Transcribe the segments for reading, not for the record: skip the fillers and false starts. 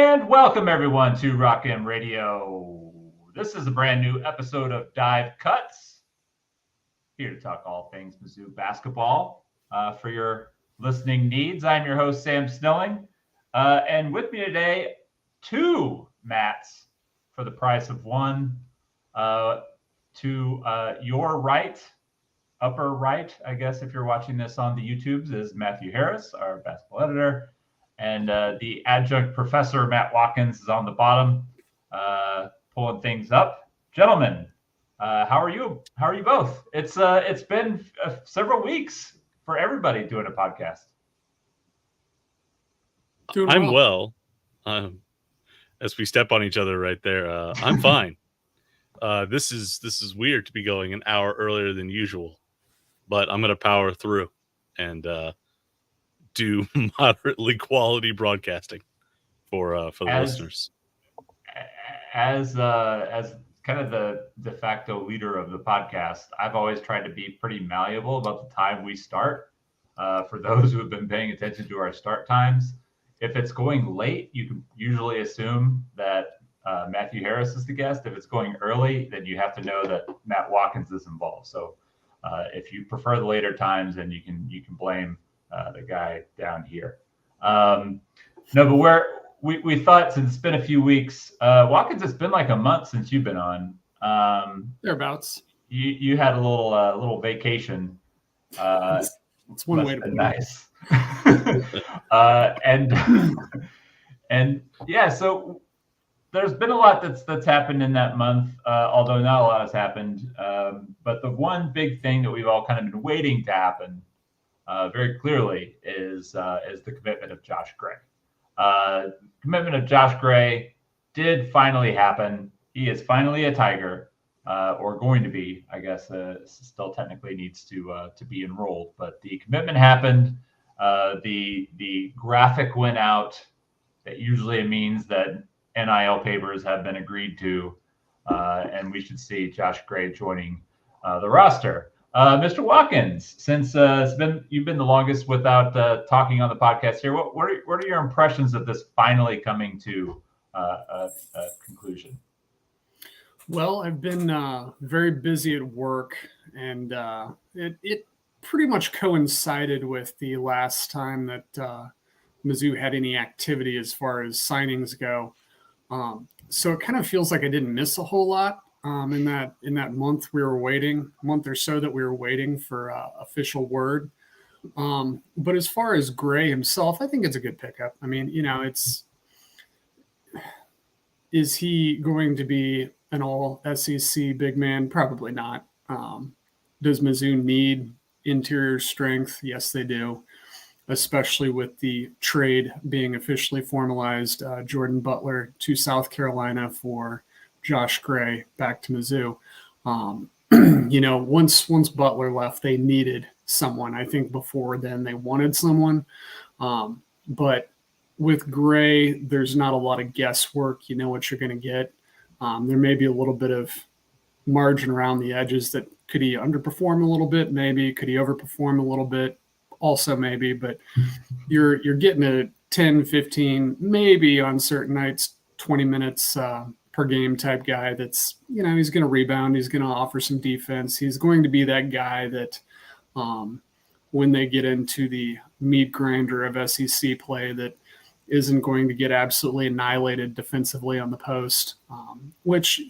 And welcome everyone to Rock M Radio. This is a brand new episode of Dive Cuts. Here to talk all things Mizzou basketball for your listening needs. I'm your host, Sam Snelling. And with me today, two Matts for the price of one. To your right, upper right, I guess, if you're watching this on the YouTubes, is Matthew Harris, our basketball editor. And the adjunct professor, Matt Watkins, is on the bottom, pulling things up. Gentlemen, how are you? How are you both? It's been several weeks for everybody doing a podcast. I'm well. As we step on each other right there, I'm fine. This is weird to be going an hour earlier than usual, but I'm going to power through and do moderately quality broadcasting for the listeners. As kind of the de facto leader of the podcast, I've always tried to be pretty malleable about the time we start. For those who have been paying attention to our start times, if it's going late, you can usually assume that Matthew Harris is the guest. If it's going early, then you have to know that Matt Watkins is involved. So if you prefer the later times, then you can blame the guy down here. No, but we thought, since it's been a few weeks, Watkins, it's been like a month since you've been on. Thereabouts. You had a little vacation. It's one way to put it. Nice. and yeah, so there's been a lot that's happened in that month, although not a lot has happened. But the one big thing that we've all kind of been waiting to happen very clearly is the commitment of Josh Gray. Commitment of Josh Gray did finally happen. He is finally a Tiger, or going to be, I guess. Still technically needs to be enrolled, but the commitment happened. The graphic went out. That usually means that NIL papers have been agreed to, and we should see Josh Gray joining the roster. Mr. Watkins, since you've been the longest without talking on the podcast here, what are your impressions of this finally coming to a conclusion? Well, I've been very busy at work, and it pretty much coincided with the last time that Mizzou had any activity as far as signings go. So it kind of feels like I didn't miss a whole lot. In that month or so that we were waiting for official word. But as far as Gray himself, I think it's a good pickup. I mean, is he going to be an all SEC big man? Probably not. Does Mizzou need interior strength? Yes, they do, especially with the trade being officially formalized. Jordan Butler to South Carolina for Josh Gray back to Mizzou. Once Butler left, they needed someone. I think before then they wanted someone. But with Gray, there's not a lot of guesswork. You know what you're going to get. There may be a little bit of margin around the edges. That could he underperform a little bit? Maybe. Could he overperform a little bit? Also maybe. But you're getting a 10, 15, maybe on certain nights, 20 minutes per game type guy that's, he's going to rebound. He's going to offer some defense. He's going to be that guy that when they get into the meat grinder of SEC play, that isn't going to get absolutely annihilated defensively on the post, which,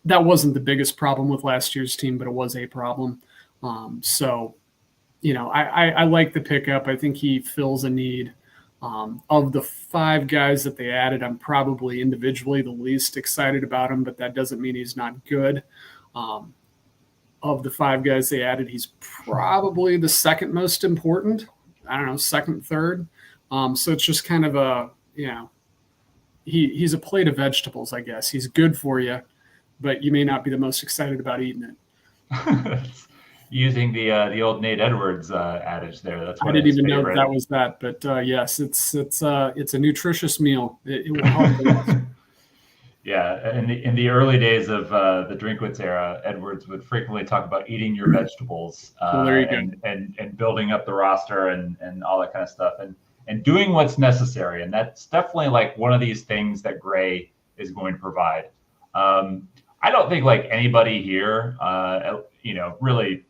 that wasn't the biggest problem with last year's team, but it was a problem. So, I like the pickup. I think he fills a need. Of the five guys that they added, I'm probably individually the least excited about him, but that doesn't mean he's not good. Of the five guys they added, he's probably the second most important. I don't know, second, third. So it's just kind of he's a plate of vegetables, I guess. He's good for you, but you may not be the most excited about eating it. Using the old Nate Edwards adage there. That's I didn't even know that was that, but yes, it's a nutritious meal. It will help. Yeah, in the early days of the Drinkwitz era, Edwards would frequently talk about eating your vegetables well, there you go. and building up the roster and all that kind of stuff. and doing what's necessary. And that's definitely like one of these things that Gray is going to provide. I don't think like anybody here, really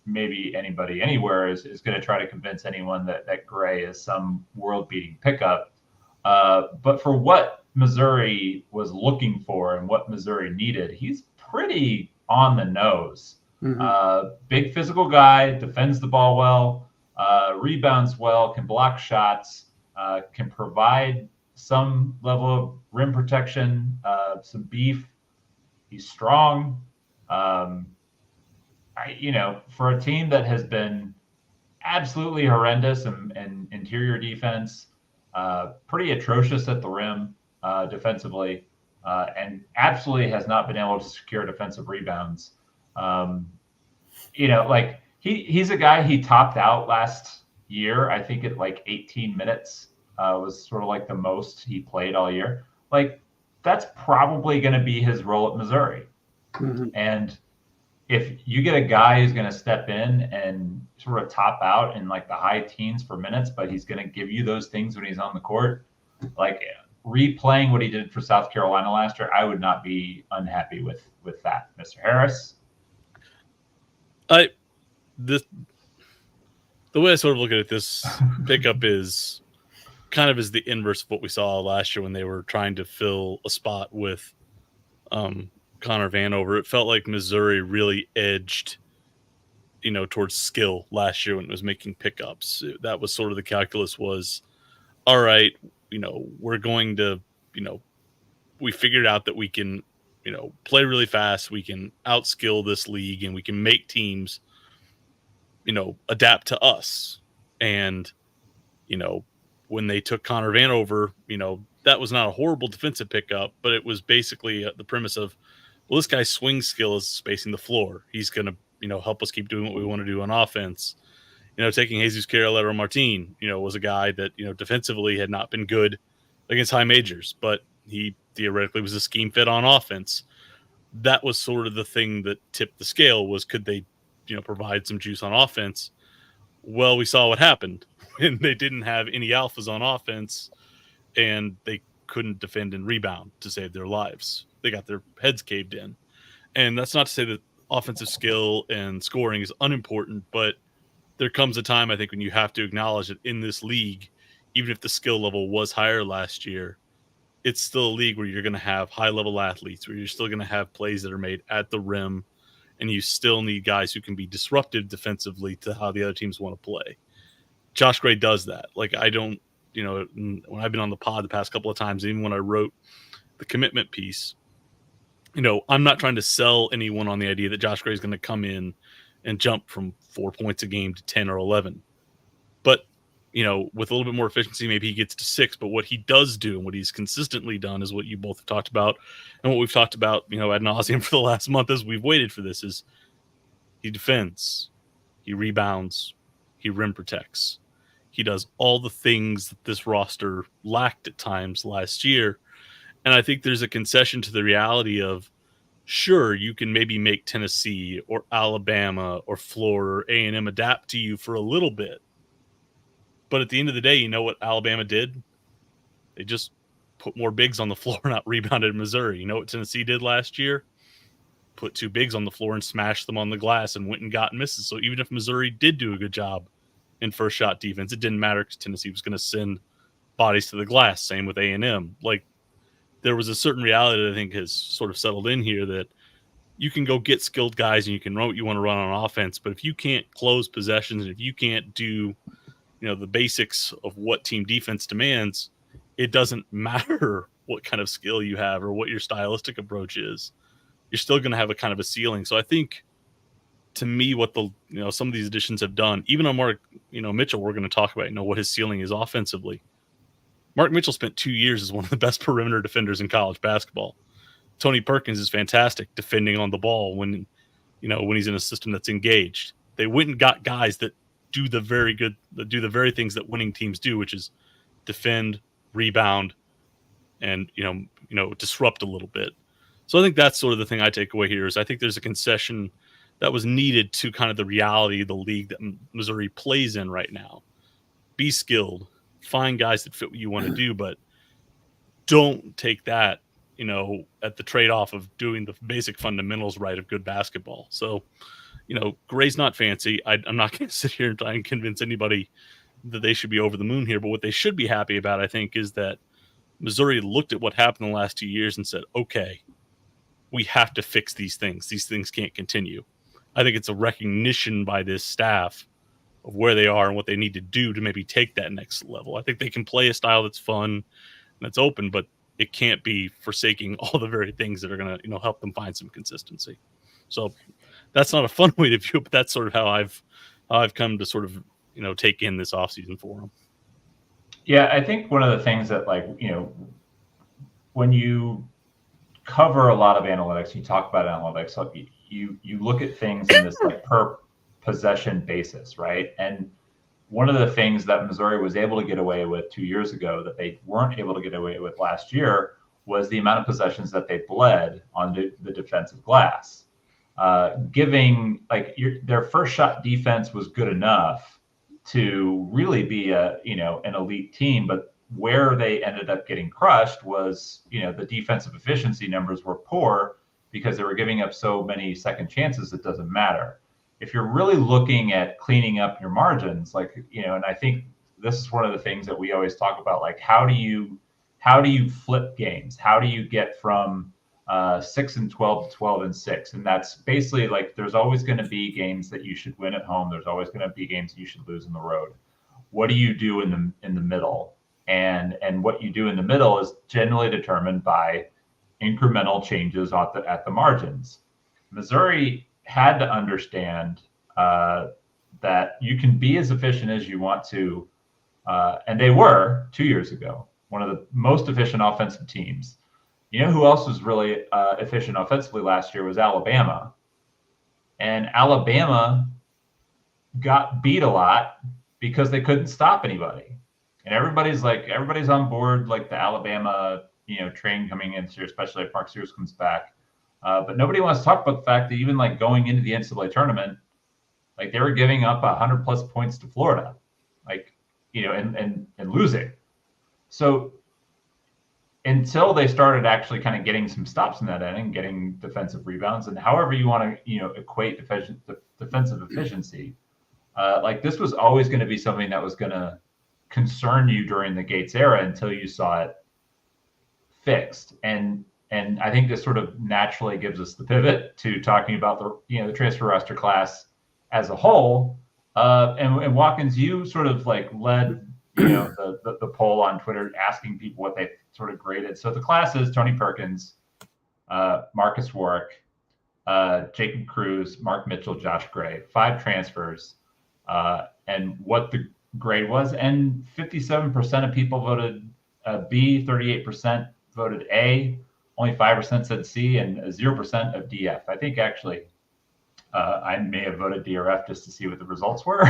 maybe anybody anywhere is going to try to convince anyone that Gray is some world-beating pickup. But for what Missouri was looking for and what Missouri needed, he's pretty on the nose. Big physical guy, defends the ball well, rebounds well, can block shots, can provide some level of rim protection, some beef. He's strong. For a team that has been absolutely horrendous and interior defense, pretty atrocious at the rim defensively, and absolutely has not been able to secure defensive rebounds. He's a guy, he topped out last year, I think at like 18 minutes was sort of like the most he played all year. Like, that's probably going to be his role at Missouri. And if you get a guy who's going to step in and sort of top out in like the high teens for minutes, but he's going to give you those things when he's on the court, like replaying what he did for South Carolina last year, I would not be unhappy with that. Mr. Harris? The way I sort of look at it, this pickup is kind of is the inverse of what we saw last year when they were trying to fill a spot with Connor Vanover. It felt like Missouri really edged, towards skill last year when it was making pickups. That was sort of the calculus was, all right, we're going to, we figured out that we can, play really fast. We can outskill this league and we can make teams, adapt to us. And, when they took Connor Vanover, that was not a horrible defensive pickup, but it was basically the premise of, well, this guy's swing skill is spacing the floor. He's going to, help us keep doing what we want to do on offense. Taking Jesus Carolero Martin, was a guy that, defensively had not been good against high majors, but he theoretically was a scheme fit on offense. That was sort of the thing that tipped the scale was, could they, provide some juice on offense? Well, we saw what happened when they didn't have any alphas on offense and they couldn't defend and rebound to save their lives. They got their heads caved in. And that's not to say that offensive skill and scoring is unimportant, but there comes a time, I think, when you have to acknowledge that in this league, even if the skill level was higher last year, it's still a league where you're going to have high-level athletes, where you're still going to have plays that are made at the rim, and you still need guys who can be disruptive defensively to how the other teams want to play. Josh Gray does that. Like, I don't, when I've been on the pod the past couple of times, even when I wrote the commitment piece, I'm not trying to sell anyone on the idea that Josh Gray is going to come in and jump from 4 points a game to 10 or 11. But, with a little bit more efficiency, maybe he gets to 6. But what he does do and what he's consistently done is what you both have talked about and what we've talked about, ad nauseum for the last month as we've waited for this is he defends, he rebounds, he rim protects. He does all the things that this roster lacked at times last year. And I think there's a concession to the reality of, sure, you can maybe make Tennessee or Alabama or Florida or A&M adapt to you for a little bit. But at the end of the day, you know what Alabama did? They just put more bigs on the floor, not rebounded Missouri. You know what Tennessee did last year? Put 2 bigs on the floor and smashed them on the glass and went and got misses. So even if Missouri did do a good job in first shot defense, it didn't matter because Tennessee was going to send bodies to the glass. Same with A&M. Like, there was a certain reality that I think has sort of settled in here that you can go get skilled guys and you can run what you want to run on offense. But if you can't close possessions and if you can't do, the basics of what team defense demands, it doesn't matter what kind of skill you have or what your stylistic approach is. You're still going to have a kind of a ceiling. So I think, to me, what the some of these additions have done, even on Mark Mitchell, we're going to talk about what his ceiling is offensively. Mark Mitchell spent 2 years as one of the best perimeter defenders in college basketball. Tony Perkins is fantastic defending on the ball when he's in a system that's engaged. They went and got guys that do the very things that winning teams do, which is defend, rebound, and disrupt a little bit. So I think that's sort of the thing I take away here is I think there's a concession that was needed to kind of the reality of the league that Missouri plays in right now. Be skilled, find guys that fit what you want to do, but don't take that, at the trade-off of doing the basic fundamentals right of good basketball. So, Gray's not fancy. I'm not going to sit here and try and convince anybody that they should be over the moon here. But what they should be happy about, I think, is that Missouri looked at what happened in the last 2 years and said, okay, we have to fix these things. These things can't continue. I think it's a recognition by this staff of where they are and what they need to do to maybe take that next level. I think they can play a style that's fun and that's open, but it can't be forsaking all the very things that are going to, help them find some consistency. So that's not a fun way to view it, but that's sort of how I've come to sort of, take in this offseason for them. Yeah, I think one of the things that, when you cover a lot of analytics, you talk about analytics, you look at things in this per possession basis, right? And one of the things that Missouri was able to get away with 2 years ago that they weren't able to get away with last year was the amount of possessions that they bled on the defensive glass. Giving their first shot defense was good enough to really be an elite team, but where they ended up getting crushed was, the defensive efficiency numbers were poor because they were giving up so many second chances. It doesn't matter. If you're really looking at cleaning up your margins, and I think this is one of the things that we always talk about, how do you flip games? How do you get from 6-12 to 12-6? And that's basically there's always going to be games that you should win at home. There's always going to be games that you should lose on the road. What do you do in the middle? And what you do in the middle is generally determined by incremental changes at the margins. Missouri had to understand that you can be as efficient as you want to, and they were 2 years ago one of the most efficient offensive teams. You know who else was really efficient offensively last year was Alabama. And Alabama got beat a lot because they couldn't stop anybody. And everybody's on board, the Alabama, train coming in here, especially if Mark Sears comes back. But nobody wants to talk about the fact that even going into the NCAA tournament, they were giving up 100+ points to Florida, and losing. So until they started actually kind of getting some stops in that inning, getting defensive rebounds, and however you want to, equate defensive efficiency, this was always going to be something that was going to concern you during the Gates era until you saw it fixed. And I think this sort of naturally gives us the pivot to talking about the transfer roster class as a whole. And Watkins, you sort of led the poll on Twitter asking people what they sort of graded. So the class is Tony Perkins, Marcus Warwick, Jacob Cruz, Mark Mitchell, Josh Gray, 5 transfers, and what the grade was. And 57% of people voted B, 38% voted A, only 5% said C, and 0% of DF. I think actually I may have voted D or F just to see what the results were.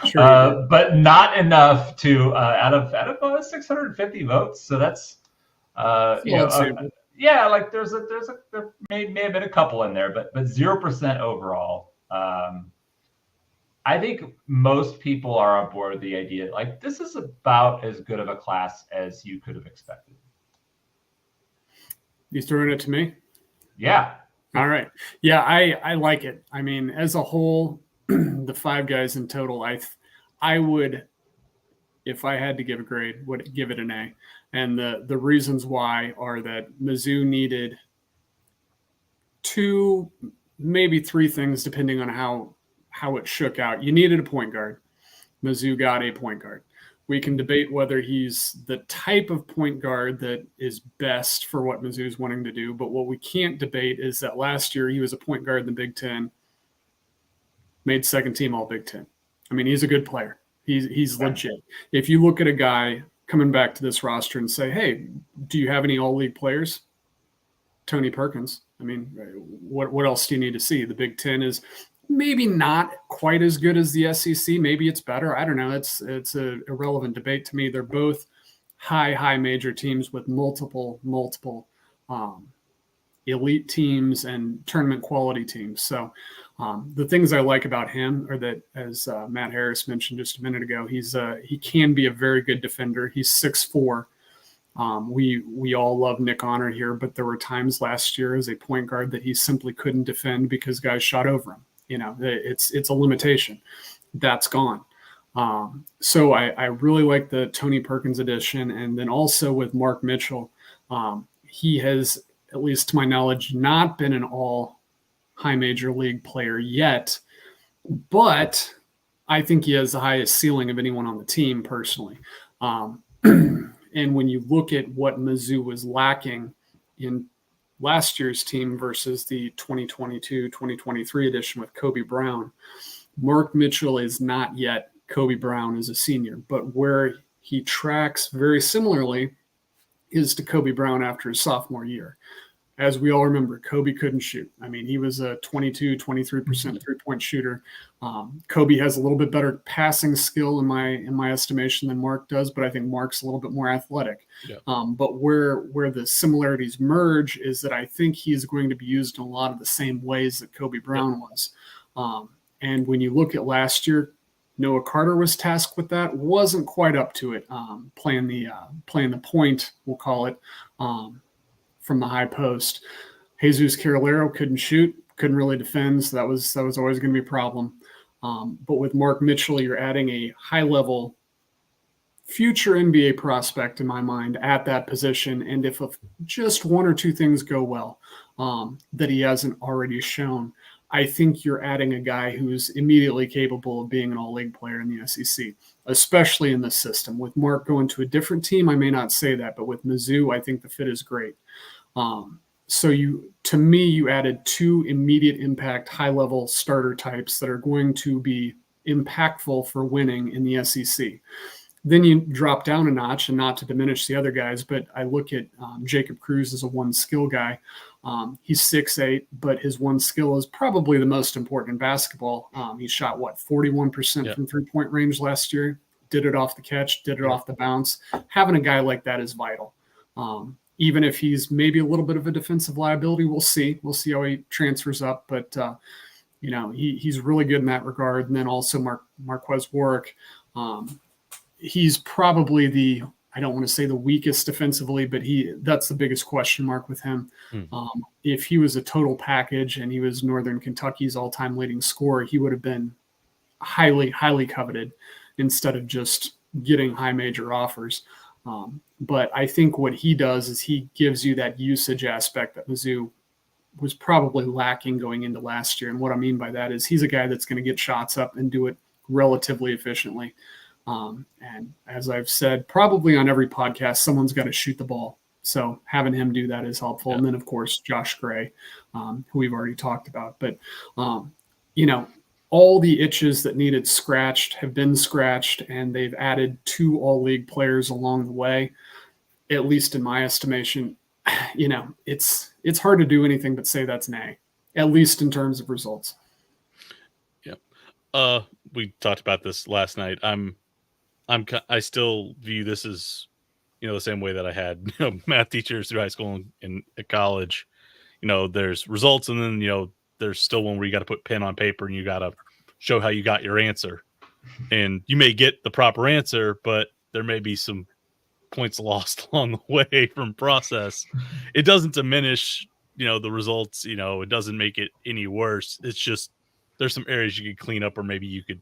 Sure, but not enough to out of 650 votes. So that's there may have been a couple in there, but 0% overall. I think most people are on board with the idea this is about as good of a class as you could have expected. You throwing it to me? Yeah. All right. Yeah, I like it. I mean, as a whole, the 5 guys in total, I would, if I had to give a grade, would give it an A. And the reasons why are that Mizzou needed 2, maybe 3 things, depending on how it shook out. You needed a point guard. Mizzou got a point guard. We can debate whether he's the type of point guard that is best for what Mizzou's wanting to do. But what we can't debate is that last year he was a point guard in the Big Ten, made second team All Big Ten. I mean, he's a good player. He's legit. If you look at a guy coming back to this roster and say, hey, do you have any all-league players? Tony Perkins. I mean, what else do you need to see? The Big Ten is maybe not quite as good as the SEC. Maybe it's better. I don't know. It's a irrelevant debate to me. They're both high major teams with multiple elite teams and tournament quality teams. So the things I like about him are that, as Matt Harris mentioned just a minute ago, he can be a very good defender. He's 6'4". We all love Nick Honor here, but there were times last year as a point guard that he simply couldn't defend because guys shot over him. It's a limitation. That's gone. So I really like the Tony Perkins edition. And then also with Mark Mitchell, he has, at least to my knowledge, not been an all high major league player yet, but I think he has the highest ceiling of anyone on the team personally. And when you look at what Mizzou was lacking in last year's team versus the 2022-2023 edition with Kobe Brown, Mark Mitchell is not yet Kobe Brown as a senior, but where he tracks very similarly is to Kobe Brown after his sophomore year. As we all remember, Kobe couldn't shoot. I mean, he was a 23% three-point shooter. Kobe has a little bit better passing skill in my estimation than Mark does, but I think Mark's a little bit more athletic. Yeah. But where the similarities merge is that I think he's going to be used in a lot of the same ways that Kobe Brown was. And when you look at last year, Noah Carter was tasked with that, wasn't quite up to it, playing the point, we'll call it, from the high post. Jesus Carolero couldn't shoot, couldn't really defend, so that was always going to be a problem. But with Mark Mitchell, you're adding a high-level future NBA prospect in my mind at that position, and if just one or two things go well that he hasn't already shown, I think you're adding a guy who's immediately capable of being an all-league player in the SEC, especially in this system. With Mark going to a different team, I may not say that, but with Mizzou, I think the fit is great. So to me, you added two immediate impact, high-level starter types that are going to be impactful for winning in the SEC. Then you drop down a notch, and not to diminish the other guys, but I look at Jacob Cruz as a one-skill guy. He's 6'8", but his one skill is probably the most important in basketball. He shot, 41% from three-point range last year, did it off the catch, did it off the bounce. Having a guy like that is vital. Even if he's maybe a little bit of a defensive liability, we'll see. We'll see how he transfers up, but he's really good in that regard. And then also Marquez Warwick, he's probably I don't want to say the weakest defensively, but that's the biggest question mark with him. If he was a total package and he was Northern Kentucky's all-time leading scorer, he would have been highly, highly coveted instead of just getting high major offers. But I think what he does is he gives you that usage aspect that Mizzou was probably lacking going into last year. And what I mean by that is he's a guy that's going to get shots up and do it relatively efficiently. And as I've said, probably on every podcast, someone's got to shoot the ball. So having him do that is helpful. Yeah. And then, of course, Josh Gray, who we've already talked about. But, all the itches that needed scratched have been scratched, and they've added 2 all-league players along the way, at least in my estimation. It's hard to do anything but say that's an A, at least in terms of results. Yeah. We talked about this last night. I still view this as, the same way that I had, math teachers through high school and at college. There's results, and then, there's still one where you got to put pen on paper and you got to show how you got your answer. And you may get the proper answer, but there may be some points lost along the way from process. It doesn't diminish, the results, it doesn't make it any worse. It's just, there's some areas you could clean up, or maybe you could,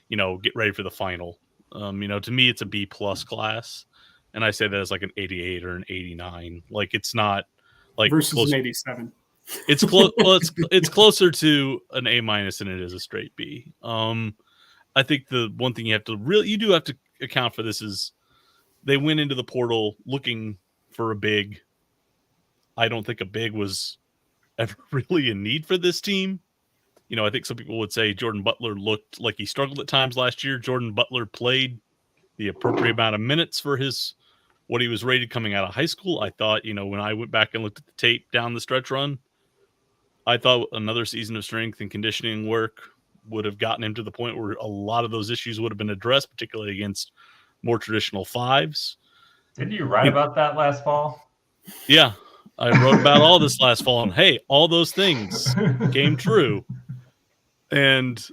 get ready for the final. To me, it's a B+ class. And I say that as like an 88 or an 89. Like, it's not like versus an 87. It's close. Well, it's closer to an A- than it is a straight B. I think the one thing you do have to account for this is they went into the portal looking for a big. I don't think a big was ever really in need for this team. I think some people would say Jordan Butler looked like he struggled at times last year. Jordan Butler played the appropriate amount of minutes for what he was rated coming out of high school. I thought, when I went back and looked at the tape down the stretch run, I thought another season of strength and conditioning work would have gotten him to the point where a lot of those issues would have been addressed, particularly against more traditional fives. Didn't you write about that last fall? Yeah. I wrote about all this last fall, and hey, all those things came true. And,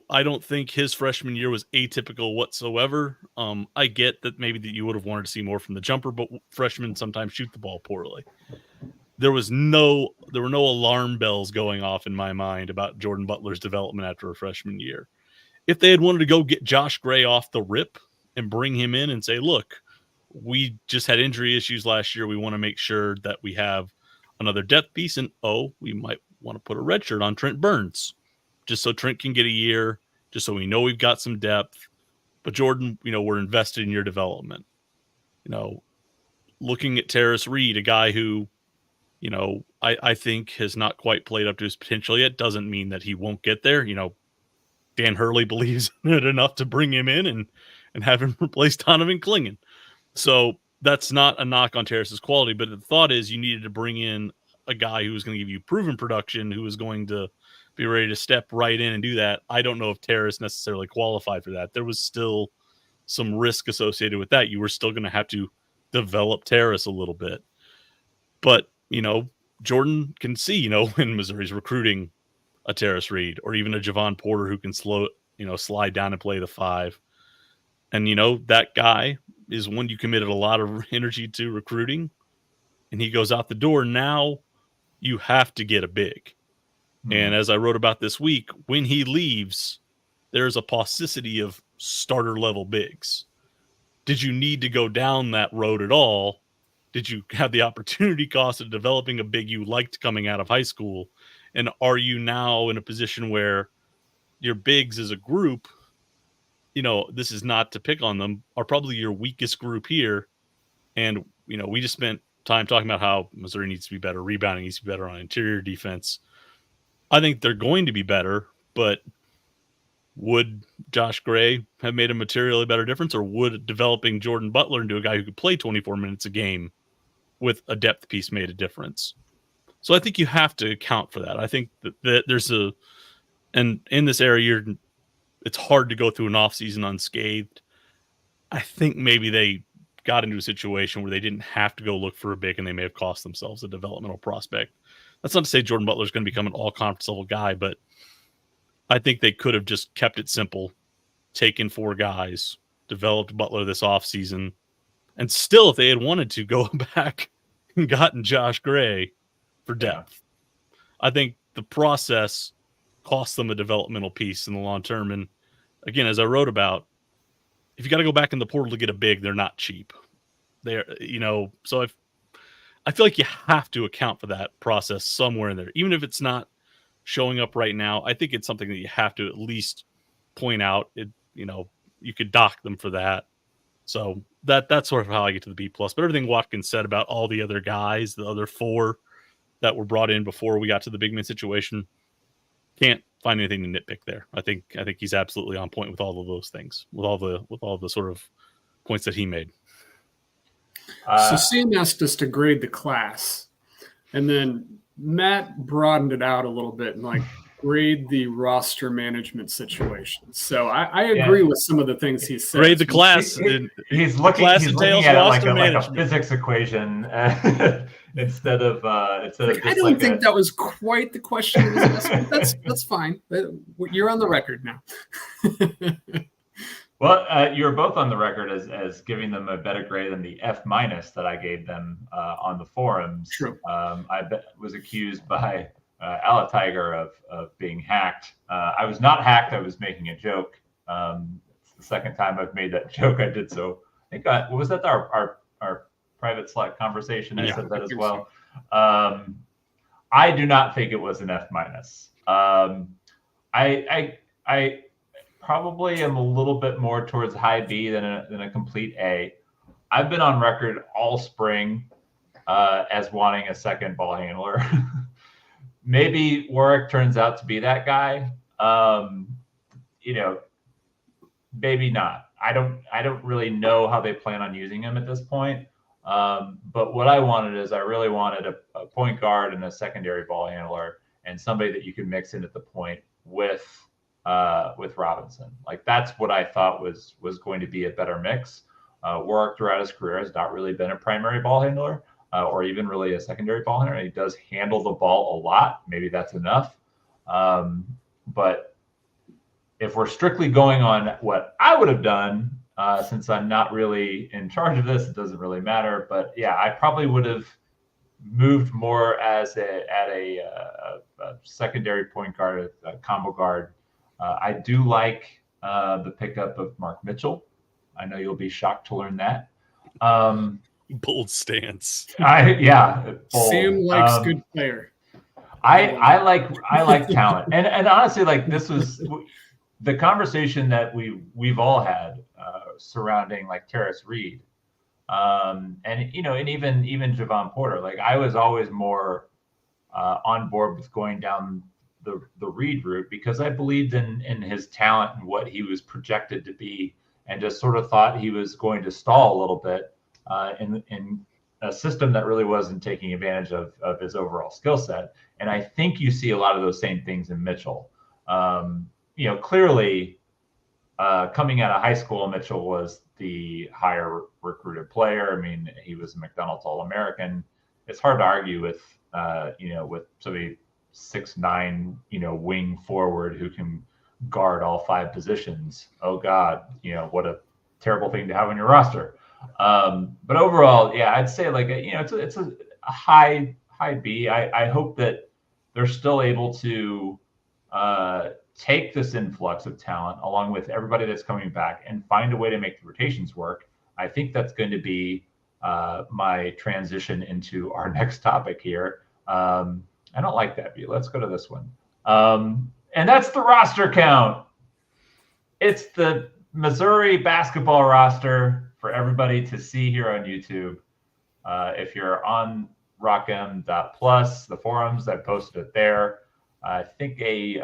I don't think his freshman year was atypical whatsoever. I get that maybe that you would have wanted to see more from the jumper, but freshmen sometimes shoot the ball poorly. There were no alarm bells going off in my mind about Jordan Butler's development after a freshman year. If they had wanted to go get Josh Gray off the rip and bring him in and say, look, we just had injury issues last year. We want to make sure that we have another depth piece. And, we might want to put a red shirt on Trent Burns just so Trent can get a year, just so we know we've got some depth. But Jordan, we're invested in your development. Looking at Terrace Reed, a guy who, I think has not quite played up to his potential yet, doesn't mean that he won't get there. Dan Hurley believes in it enough to bring him in and have him replace Donovan Clingan. So that's not a knock on Terrace's quality, but the thought is you needed to bring in a guy who was going to give you proven production, who was going to be ready to step right in and do that. I don't know if Terrace necessarily qualified for that. There was still some risk associated with that. You were still going to have to develop Terrace a little bit. But, Jordan can see, when Missouri's recruiting a Terrace Reed or even a Javon Porter who can slide down and play the 5. And, that guy is one you committed a lot of energy to recruiting, and he goes out the door. Now you have to get a big. Mm-hmm. And as I wrote about this week, when he leaves, there's a paucity of starter level bigs. Did you need to go down that road at all? Did you have the opportunity cost of developing a big you liked coming out of high school? And are you now in a position where your bigs as a group, this is not to pick on them, are probably your weakest group here? And, we just spent time talking about how Missouri needs to be better, rebounding needs to be better on interior defense. I think they're going to be better, but would Josh Gray have made a materially better difference, or would developing Jordan Butler into a guy who could play 24 minutes a game with a depth piece made a difference? So I think you have to account for that. I think that there's and in this area, it's hard to go through an offseason unscathed. I think maybe they got into a situation where they didn't have to go look for a big, and they may have cost themselves a developmental prospect. That's not to say Jordan Butler is going to become an all-conference level guy, but I think they could have just kept it simple, taken 4 guys, developed Butler this offseason, and still, if they had wanted to, go back and gotten Josh Gray for depth. Yeah. I think the process cost them a developmental piece in the long term. And again, as I wrote about, if you got to go back in the portal to get a big, they're not cheap. They're, so I feel like you have to account for that process somewhere in there, even if it's not showing up right now. I think it's something that you have to at least point out. You could dock them for that. So that's sort of how I get to the B+. But everything Watkins said about all the other guys, the other 4 that were brought in before we got to the big man situation, can't find anything to nitpick there. I think he's absolutely on point with all of those things, with all the sort of points that he made. So Sam asked us to grade the class, and then Matt broadened it out a little bit and grade the roster management situation. So I agree with some of the things he said. Grade the class. He's looking at it like a physics equation instead of I don't think that was quite the question. That's fine. You're on the record now. Well, you were both on the record as giving them a better grade than the F- that I gave them on the forums. True. I was accused by Ala Tiger of being hacked. I was not hacked. I was making a joke. It's the second time I've made that joke. I did so. I think what was that our private Slack conversation? I said that as well. I do not think it was an F-. I probably am a little bit more towards high B than a complete A. I've been on record all spring as wanting a second ball handler. Maybe Warwick turns out to be that guy. Maybe not. I don't really know how they plan on using him at this point. But what I wanted is I really wanted a point guard and a secondary ball handler and somebody that you could mix in at the point with Robinson. That's what I thought was going to be a better mix. Warwick throughout his career has not really been a primary ball handler. or even really a secondary ball handler. He does handle the ball a lot. Maybe that's enough. But if we're strictly going on what I would have done, since I'm not really in charge of this, it doesn't really matter. But yeah, I probably would have moved more as a secondary point guard, a combo guard. I do like the pickup of Mark Mitchell. I know you'll be shocked to learn that. Bold stance. Bold. Sam likes good player. I like talent, and honestly, like this was the conversation that we've all had surrounding like Terrace Reed, and and even Javon Porter. Like I was always more on board with going down the Reed route because I believed in his talent and what he was projected to be, and just sort of thought he was going to stall a little bit in a system that really wasn't taking advantage of his overall skill set. And I think you see a lot of those same things in Mitchell. Clearly coming out of high school, Mitchell was the higher recruited player. I mean, he was a McDonald's All-American. It's hard to argue with somebody 6'9", wing forward who can guard all 5 positions. Oh God, what a terrible thing to have on your roster. But overall, yeah, I'd say like it's a high B. I hope that they're still able to take this influx of talent along with everybody that's coming back and find a way to make the rotations work. I think that's going to be my transition into our next topic here. I don't like that view. Let's go to this one. And that's the roster count. It's the Missouri basketball roster for everybody to see here on YouTube. If you're on rockm.plus, the forums, I posted it there. I think a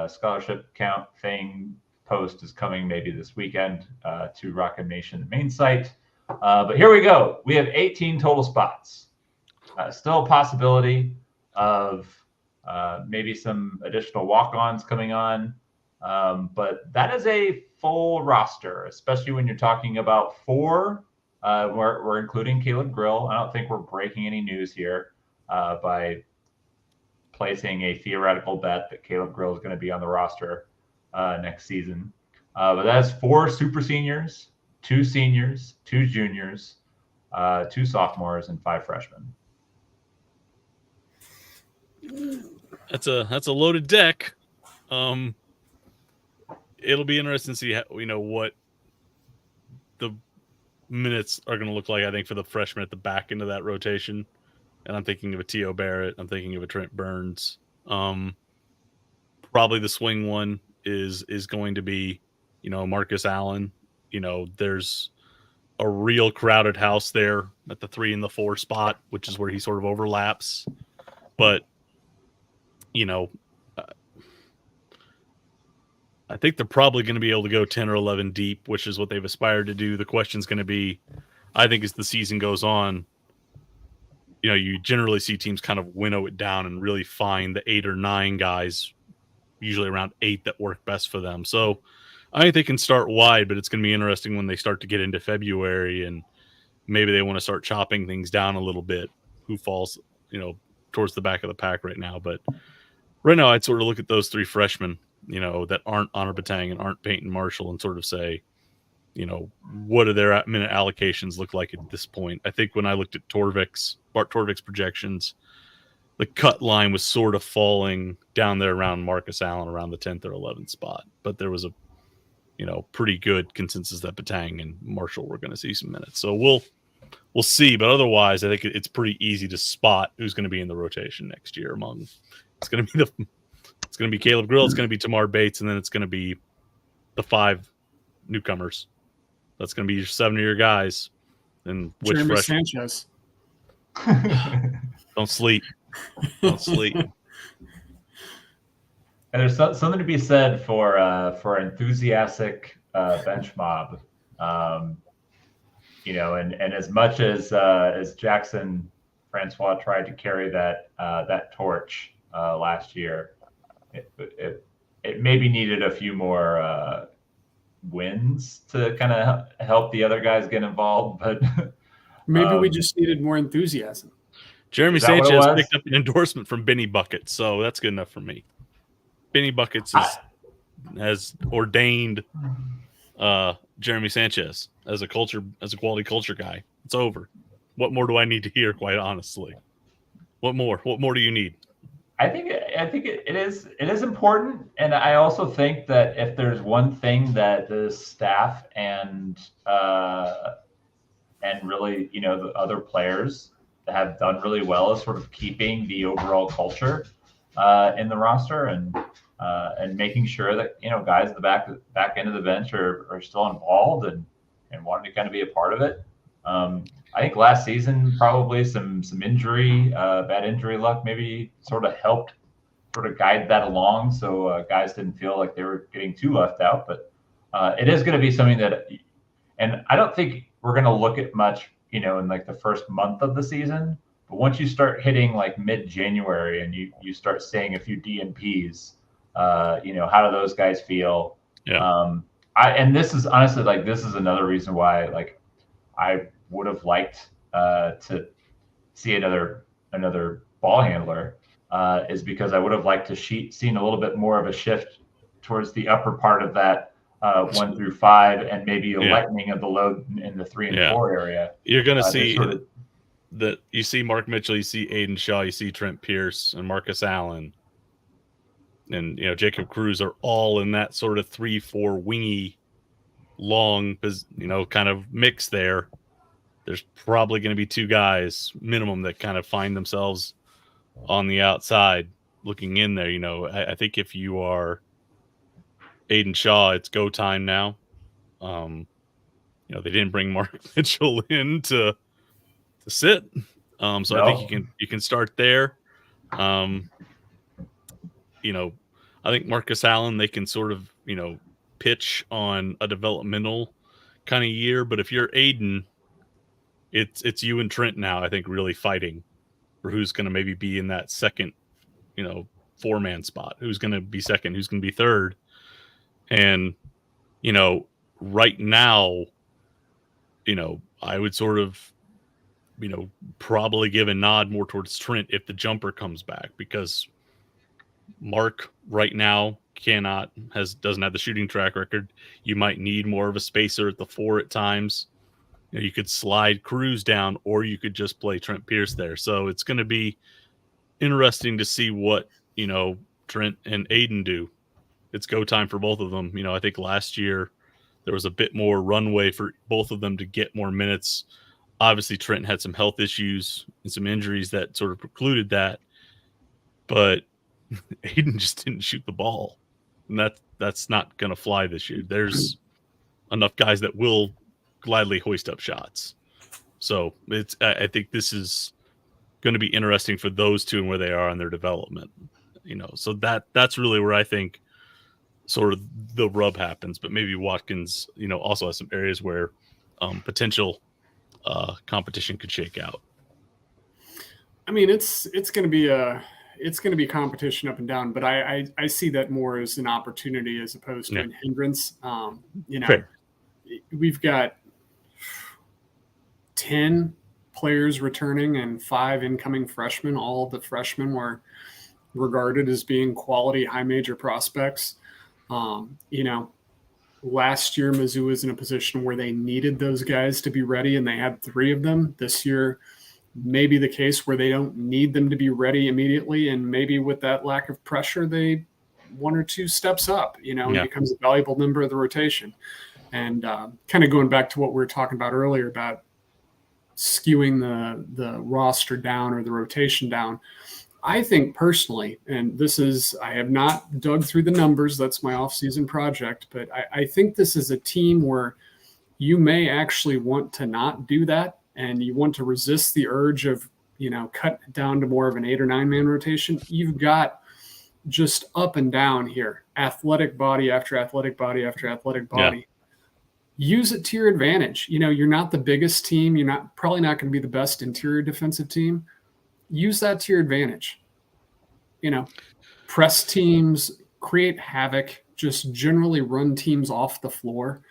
scholarship count thing post is coming maybe this weekend to Rock'em Nation, the main site. But here we go. We have 18 total spots. Still a possibility of maybe some additional walk-ons coming on. But that is a full roster, especially when you're talking about 4. We're including Caleb Grill. I don't think we're breaking any news here by placing a theoretical bet that Caleb Grill is going to be on the roster next season. But that's 4 super seniors, 2 seniors, 2 juniors, 2 sophomores, and 5 freshmen. That's a loaded deck. It'll be interesting to see what the minutes are going to look like. I think for the freshmen at the back end of that rotation, and I'm thinking of a T.O. Barrett. I'm thinking of a Trent Burns. Probably the swing one is going to be, Marcus Allen. There's a real crowded house there at the 3 and the 4 spot, which is where he sort of overlaps. But I think they're probably going to be able to go 10 or 11 deep, which is what they've aspired to do. The question's going to be, I think as the season goes on, you generally see teams kind of winnow it down and really find the 8 or 9 guys, usually around 8, that work best for them. So I think they can start wide, but it's going to be interesting when they start to get into February and maybe they want to start chopping things down a little bit, who falls, towards the back of the pack right now. But right now I'd sort of look at those 3 freshmen, that aren't Honor Batang and aren't Peyton Marshall and sort of say, what do their minute allocations look like at this point? I think when I looked at Bart Torvik's projections, the cut line was sort of falling down there around Marcus Allen, around the 10th or 11th spot. But there was a, pretty good consensus that Batang and Marshall were going to see some minutes. So we'll see. But otherwise, I think it's pretty easy to spot who's going to be in the rotation next year it's going to be Caleb Grill, it's going to be Tamar Bates, and then it's going to be the 5 newcomers. That's going to be your 7-year guys. And which Jeremy freshman? Sanchez. Don't sleep. Don't sleep. And there's something to be said for enthusiastic bench mob. And as much as Jackson Francois tried to carry that torch last year, it maybe needed a few more wins to kind of help the other guys get involved. But Maybe we just needed more enthusiasm. Jeremy Is that what it Sanchez was? picked up an endorsement from Benny Buckets, so that's good enough for me. Benny Buckets has ordained Jeremy Sanchez as a quality culture guy. It's over. What more do I need to hear, quite honestly? What more? What more do you need? I think it is important, and I also think that if there's one thing that the staff and really, you know, the other players have done really well is sort of keeping the overall culture in the roster and making sure that, you know, guys at the back end of the bench are still involved and wanting to kind of be a part of it. I think last season probably some injury, bad injury luck maybe sort of helped sort of guide that along, so guys didn't feel like they were getting too left out. But it is going to be something that, and I don't think we're going to look at much, you know, in like the first month of the season. But once you start hitting like mid-January and you start seeing a few DNPs, you know, how do those guys feel? Yeah. And this is honestly like, this is another reason why like I would have liked to see another ball handler, is because I would have liked to seen a little bit more of a shift towards the upper part of that 1 through 5, and maybe a lightening of the load in the 3 and 4 area. You're going to see that. You see Mark Mitchell, you see Aiden Shaw, you see Trent Pierce and Marcus Allen, and, you know, Jacob Cruz are all in that sort of 3-4 wingy, long, you know, kind of mix there. There's probably going to be 2 guys minimum that kind of find themselves on the outside looking in there. You know, I think if you are Aiden Shaw, it's go time now. You know, they didn't bring Mark Mitchell in to sit. So no. I think you can start there. You know, I think Marcus Allen, they can sort of, you know, pitch on a developmental kind of year. But if you're Aiden, it's you and Trent now, I think, really fighting for who's going to maybe be in that second, you know, 4-man spot, who's going to be second, who's going to be third. And, you know, right now, you know, I would sort of, you know, probably give a nod more towards Trent if the jumper comes back, because Mark right now doesn't have the shooting track record. You might need more of a spacer at the 4 at times. You know, you could slide Cruz down, or you could just play Trent Pierce there. So it's going to be interesting to see what, you know, Trent and Aiden do. It's go time for both of them. You know, I think last year there was a bit more runway for both of them to get more minutes. Obviously, Trent had some health issues and some injuries that sort of precluded that. But Aiden just didn't shoot the ball. And that's not going to fly this year. There's enough guys that will gladly hoist up shots. So I think this is going to be interesting for those two and where they are in their development. You know, so that's really where I think sort of the rub happens. But maybe Watkins, you know, also has some areas where potential competition could shake out. I mean, it's going to be competition up and down, but I see that more as an opportunity as opposed to a hindrance. You know, Fair. We've got 10 players returning and 5 incoming freshmen. All of the freshmen were regarded as being quality high major prospects. You know, last year Mizzou was in a position where they needed those guys to be ready, and they had 3 of them. This year, maybe the case where they don't need them to be ready immediately, and maybe with that lack of pressure, they 1 or 2 steps up, you know, and becomes a valuable member of the rotation. And kind of going back to what we were talking about earlier about skewing the roster down or the rotation down, I think personally, and I have not dug through the numbers, that's my off-season project, but I think this is a team where you may actually want to not do that, and you want to resist the urge of, you know, cut down to more of an 8 or 9-man rotation. You've got just up and down here, athletic body after athletic body after athletic body. Yeah. Use it to your advantage. You know, you're not the biggest team. You're probably not going to be the best interior defensive team. Use that to your advantage. You know, press teams, create havoc, just generally run teams off the floor.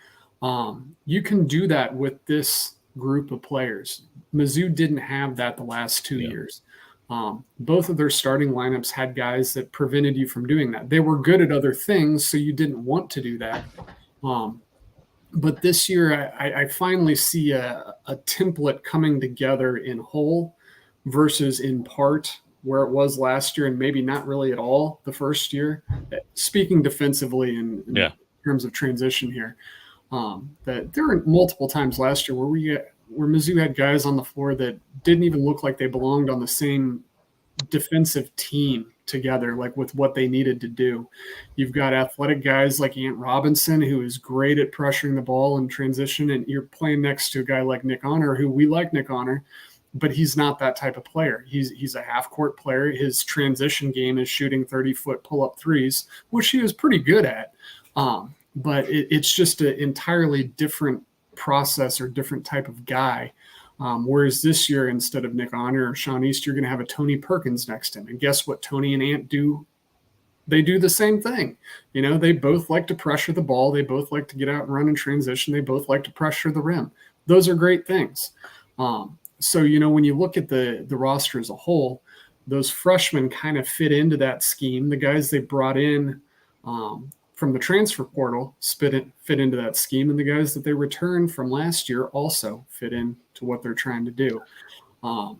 You can do that with this group of players. Mizzou didn't have that the last 2 years. Both of their starting lineups had guys that prevented you from doing that. They were good at other things, so you didn't want to do that. But this year, I finally see a template coming together in whole versus in part, where it was last year and maybe not really at all the first year. Speaking defensively in terms of transition here, that there were multiple times last year where Mizzou had guys on the floor that didn't even look like they belonged on the same defensive team together, like with what they needed to do. You've got athletic guys like Ant Robinson, who is great at pressuring the ball in transition, and you're playing next to a guy like Nick Honor, who we like Nick Honor, but he's not that type of player. He's a half-court player. His transition game is shooting 30-foot pull-up threes, which he was pretty good at. But it's just an entirely different process or different type of guy. Whereas this year, instead of Nick Honor or Sean East, you're going to have a Tony Perkins next to him. And guess what Tony and Ant do? They do the same thing. They both like to pressure the ball. They both like to get out and run in transition. They both like to pressure the rim. Those are great things. So, when you look at the roster as a whole, those freshmen kind of fit into that scheme. The guys they brought in from the transfer portal fit into that scheme, and the guys that they returned from last year also fit into what they're trying to do. I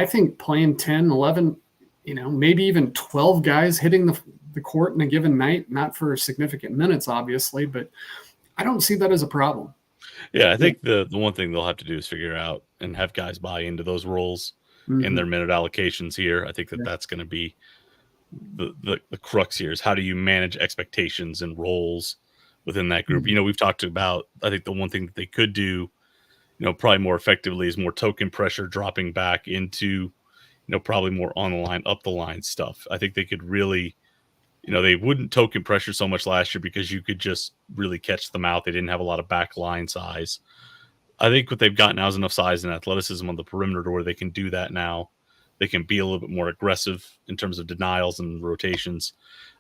think playing 10, 11, maybe even 12 guys hitting the court in a given night, not for significant minutes, obviously, but I don't see that as a problem. Yeah, I think the one thing they'll have to do is figure out and have guys buy into those roles in their minute allocations here. I think that's going to be the crux here, is how do you manage expectations and roles within that group? We've talked about, I think the one thing that they could do, probably more effectively, is more token pressure, dropping back into, probably more on the line, up the line stuff. I think they could really, they wouldn't token pressure so much last year because you could just really catch them out. They didn't have a lot of back line size. I think what they've got now is enough size and athleticism on the perimeter to where they can do that now. They can be a little bit more aggressive in terms of denials and rotations.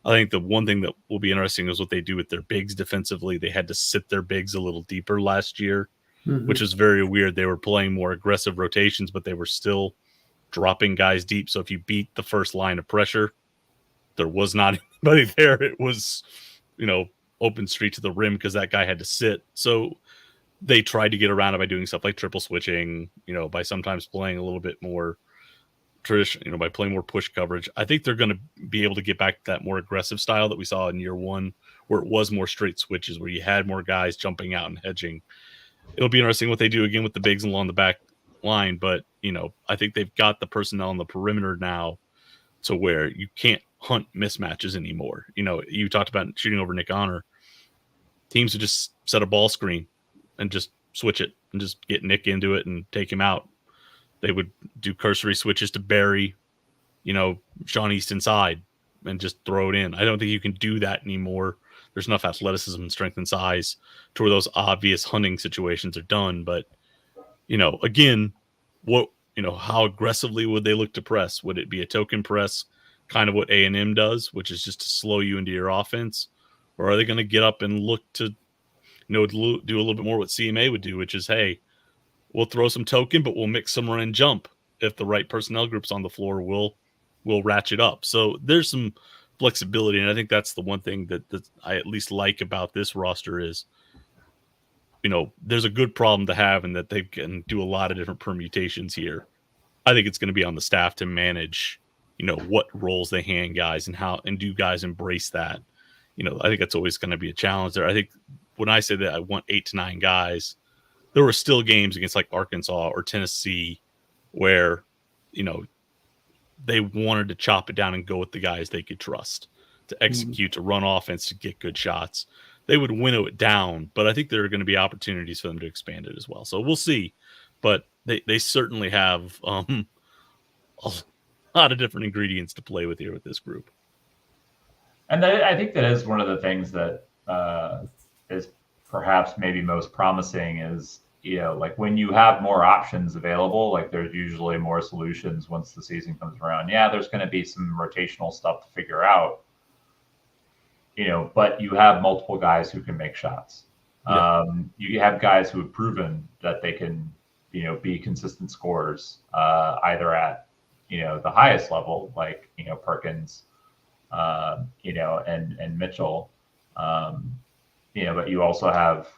I think the one thing that will be interesting is what they do with their bigs defensively. They had to sit their bigs a little deeper last year, which is very weird. They were playing more aggressive rotations, but they were still dropping guys deep. So if you beat the first line of pressure, there was not anybody there. It was, open street to the rim because that guy had to sit. So they tried to get around it by doing stuff like triple switching, by sometimes playing a little bit more tradition, by playing more push coverage. I think they're going to be able to get back to that more aggressive style that we saw in year one, where it was more straight switches, where you had more guys jumping out and hedging. It'll be interesting what they do again with the bigs along the back line, but I think they've got the personnel on the perimeter now to where you can't hunt mismatches anymore. You talked about shooting over Nick Honor. Teams would just set a ball screen and just switch it and just get Nick into it and take him out. They would do cursory switches to Barry, Sean East inside and just throw it in. I don't think you can do that anymore. There's enough athleticism and strength and size to where those obvious hunting situations are done. But, again, how aggressively would they look to press? Would it be a token press, kind of what A&M does, which is just to slow you into your offense? Or are they going to get up and look to, do a little bit more what CMA would do, which is, hey, we'll throw some token, but we'll mix some run and jump. If the right personnel group's on the floor, we'll ratchet up. So there's some flexibility, and I think that's the one thing that I at least like about this roster is, there's a good problem to have, and that they can do a lot of different permutations here. I think it's going to be on the staff to manage, what roles they hand guys and do guys embrace that. I think that's always going to be a challenge there. I think when I say that I want 8 to 9 guys, there were still games against like Arkansas or Tennessee where, they wanted to chop it down and go with the guys they could trust to execute, to run offense, to get good shots. They would winnow it down, but I think there are going to be opportunities for them to expand it as well. So we'll see. But they certainly have a lot of different ingredients to play with here with this group. And I think that is one of the things that is perhaps maybe most promising is, like when you have more options available, like there's usually more solutions once the season comes around. Yeah, there's going to be some rotational stuff to figure out, but you have multiple guys who can make shots. You have guys who have proven that they can, be consistent scorers, either at, the highest level, like, Perkins, and Mitchell. But you also have,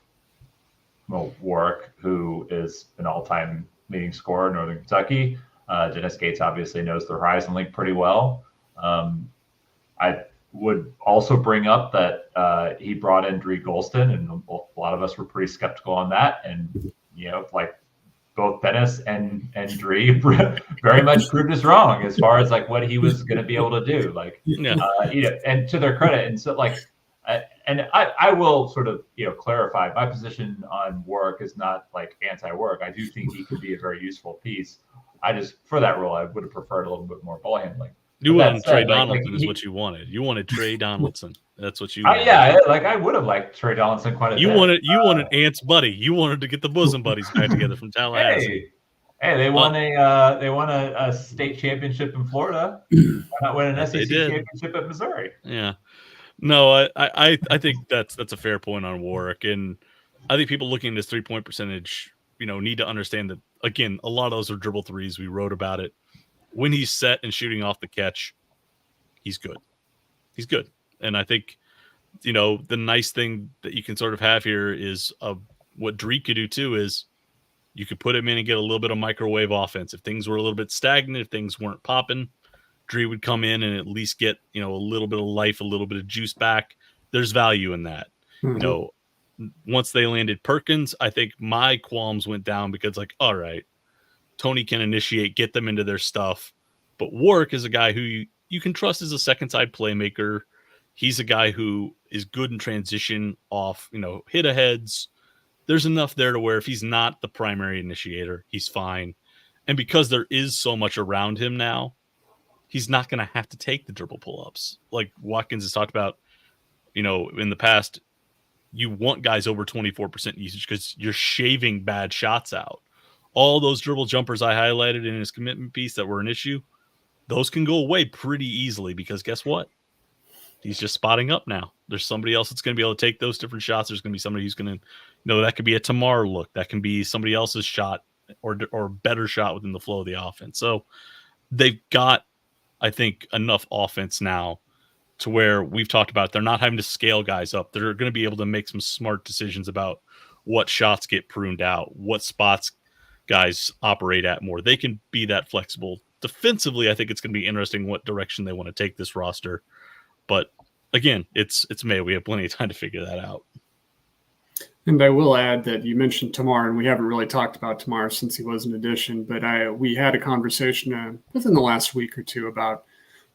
Warwick, who is an all-time leading scorer in Northern Kentucky. Dennis Gates obviously knows the Horizon League pretty well. I would also bring up that he brought in Dree Golston, and a lot of us were pretty skeptical on that. And, like both Dennis and Dree very much proved us wrong as far as like what he was going to be able to do. Like, and to their credit. And so like, and I will sort of, clarify my position on Warwick is not like anti-Warwick. I do think he could be a very useful piece. I just, for that role, I would have preferred a little bit more ball handling. You wanted Trey Donaldson is what you wanted. You wanted Trey Donaldson. That's what you wanted. I would have liked Trey Donaldson quite a bit. You wanted Ant's buddy. You wanted to get the bosom buddies back together from Tallahassee. Hey, they won a state championship in Florida. Why not win an SEC championship at Missouri? Yeah. No, I think that's a fair point on Warwick. And I think people looking at his 3-point percentage, need to understand that, again, a lot of those are dribble threes. We wrote about it. When he's set and shooting off the catch, he's good. He's good. And I think, the nice thing that you can sort of have here is what Dree could do too is you could put him in and get a little bit of microwave offense. If things were a little bit stagnant, if things weren't popping, Dree would come in and at least get, a little bit of life, a little bit of juice back. There's value in that. Mm-hmm. Once they landed Perkins, I think my qualms went down because like, all right, Tony can initiate, get them into their stuff. But Warwick is a guy who you can trust as a second side playmaker. He's a guy who is good in transition off, hit aheads. There's enough there to where if he's not the primary initiator, he's fine. And because there is so much around him now, he's not going to have to take the dribble pull-ups. Like Watkins has talked about, in the past, you want guys over 24% usage because you're shaving bad shots out. All those dribble jumpers I highlighted in his commitment piece that were an issue, those can go away pretty easily because guess what? He's just spotting up now. There's somebody else that's going to be able to take those different shots. There's going to be somebody who's going to, that could be a Tamar look. That can be somebody else's shot or better shot within the flow of the offense. So they've got, I think, enough offense now to where we've talked about they're not having to scale guys up. They're going to be able to make some smart decisions about what shots get pruned out, what spots guys operate at more. They can be that flexible. Defensively, I think it's going to be interesting what direction they want to take this roster. But again, it's May. We have plenty of time to figure that out. And I will add that you mentioned Tamar, and we haven't really talked about Tamar since he was an addition, but we had a conversation within the last week or two about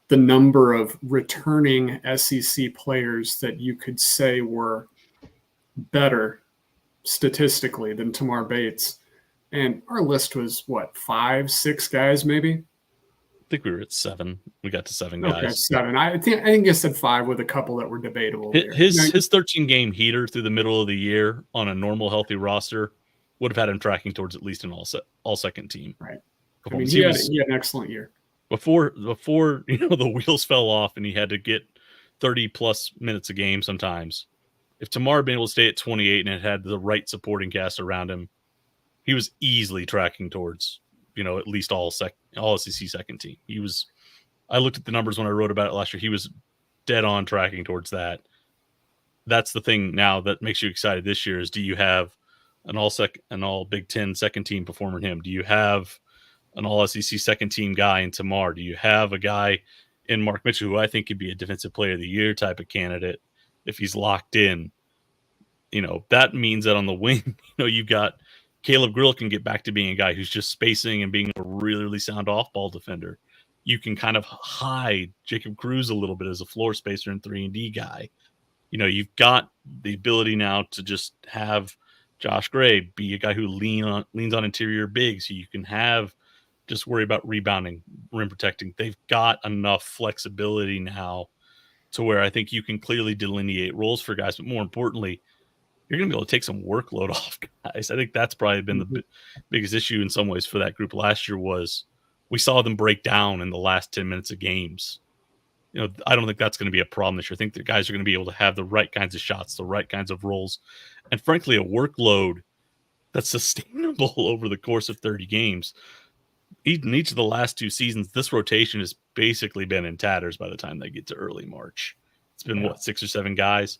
the number of returning SEC players that you could say were better statistically than Tamar Bates. And our list was, 5, 6 guys maybe? I think we were at 7. We got to 7 guys. Okay, 7. I think I said 5 with a couple that were debatable. His 13-game heater through the middle of the year on a normal, healthy roster would have had him tracking towards at least an all-second team. Right. I mean, he had an excellent year. Before the wheels fell off and he had to get 30-plus minutes a game sometimes, if Tamar had been able to stay at 28 and had the right supporting cast around him, he was easily tracking towards, at least all SEC second team. I looked at the numbers when I wrote about it last year. He was dead on tracking towards that. That's the thing now that makes you excited this year is do you have an all Big Ten second team performer in him? Do you have an all SEC second team guy in Tamar? Do you have a guy in Mark Mitchell who I think could be a defensive player of the year type of candidate if he's locked in? That means that on the wing, you've got Caleb Grill can get back to being a guy who's just spacing and being a really, really sound off-ball defender. You can kind of hide Jacob Cruz a little bit as a floor spacer and 3-and-D guy. You've got the ability now to just have Josh Gray be a guy who leans on interior bigs, so you can have just worry about rebounding, rim protecting. They've got enough flexibility now to where I think you can clearly delineate roles for guys, but more importantly, you're going to be able to take some workload off guys. I think that's probably been the biggest issue in some ways for that group last year was we saw them break down in the last 10 minutes of games. I don't think that's going to be a problem this year. I think the guys are going to be able to have the right kinds of shots, the right kinds of roles, and frankly, a workload that's sustainable over the course of 30 games. In each of the last 2 seasons, this rotation has basically been in tatters by the time they get to early March. It's been, 6 or 7 guys?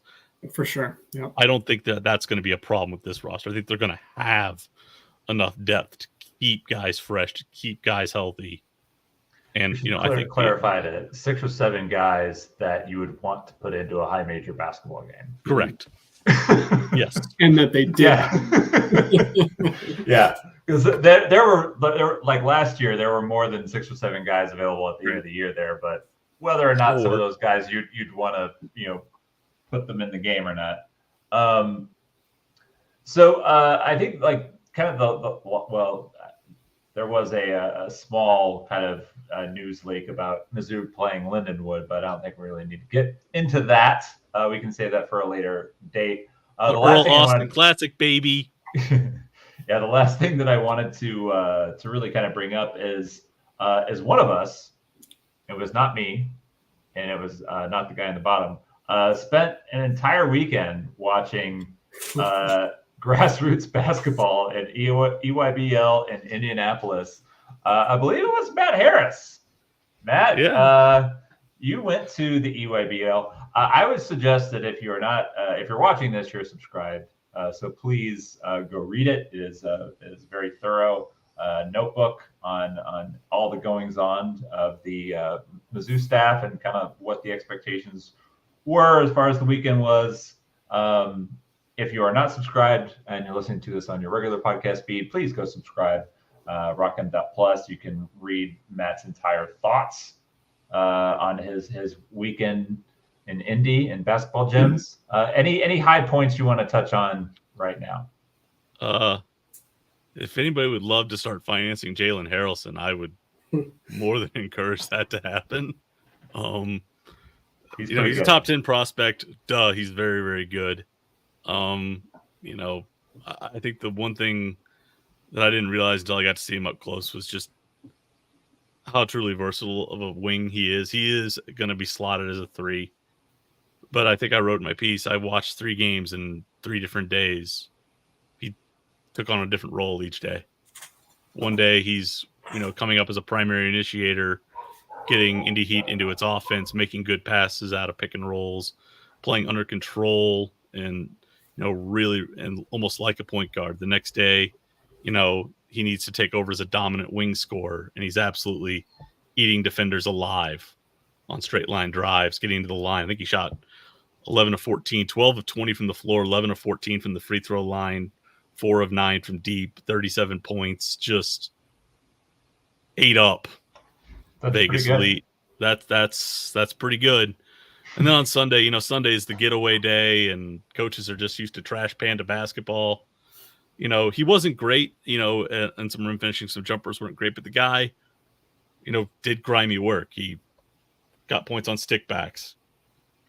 For sure. Yeah. I don't think that that's going to be a problem with this roster. I think they're going to have enough depth to keep guys fresh, to keep guys healthy. And, I think clarify that 6 or 7 guys that you would want to put into a high major basketball game. Correct. Yes. And that they did. Yeah. Yeah. Because there were like last year, there were more than 6 or 7 guys available at the end of the year there. But whether or not some of those guys you'd want to, put them in the game or not. So I think like kind of there was a small kind of news leak about Mizzou playing Lindenwood, but I don't think we really need to get into that. We can save that for a later date. The Earl Austin Classic, baby. Yeah, the last thing that I wanted to really kind of bring up is one of us, it was not me, and it was not the guy in the bottom, spent an entire weekend watching grassroots basketball at EYBL in Indianapolis. I believe it was Matt Harris. Matt, you went to the EYBL. I would suggest that if you're watching this, you're subscribed. So please go read it. It is very thorough notebook on all the goings on of the Mizzou staff and kind of what the expectations were as far as the weekend was. If you are not subscribed and you're listening to this on your regular podcast feed, please go subscribe. Rockin.plus. You can read Matt's entire thoughts on his weekend in Indy and basketball gyms. Any high points you want to touch on right now? If anybody would love to start financing Jalen Harrelson, I would more than encourage that to happen. He's a top 10 prospect. He's very, very good. I think the one thing that I didn't realize until I got to see him up close was just how truly versatile of a wing he is. He is going to be slotted as a 3. But I think I wrote in my piece, I watched 3 games in 3 different days. He took on a different role each day. One day he's, coming up as a primary initiator, getting Indy Heat into its offense, making good passes out of pick and rolls, playing under control and, really and almost like a point guard. The next day, he needs to take over as a dominant wing scorer, and he's absolutely eating defenders alive on straight line drives, getting to the line. I think he shot 11 of 14, 12 of 20 from the floor, 11 of 14 from the free throw line, 4 of 9 from deep, 37 points, just ate up. That's Vegas elite. That's pretty good. And then on Sunday, Sunday is the getaway day, and coaches are just used to trash panda basketball. He wasn't great, and some rim finishing, some jumpers weren't great, but the guy, did grimy work. He got points on stickbacks,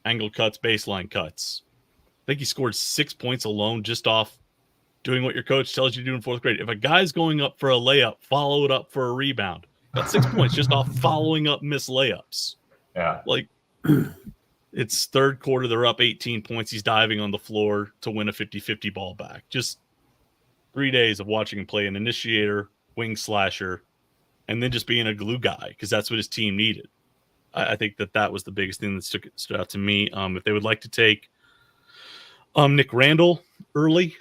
angle cuts, baseline cuts. I think he scored 6 points alone just off doing what your coach tells you to do in 4th grade. If a guy's going up for a layup, follow it up for a rebound. Got 6 points just off following up missed layups. Yeah. It's 3rd quarter. They're up 18 points. He's diving on the floor to win a 50-50 ball back. Just 3 days of watching him play an initiator, wing slasher, and then just being a glue guy because that's what his team needed. I think that was the biggest thing that stood out to me. If they would like to take Nick Randall early,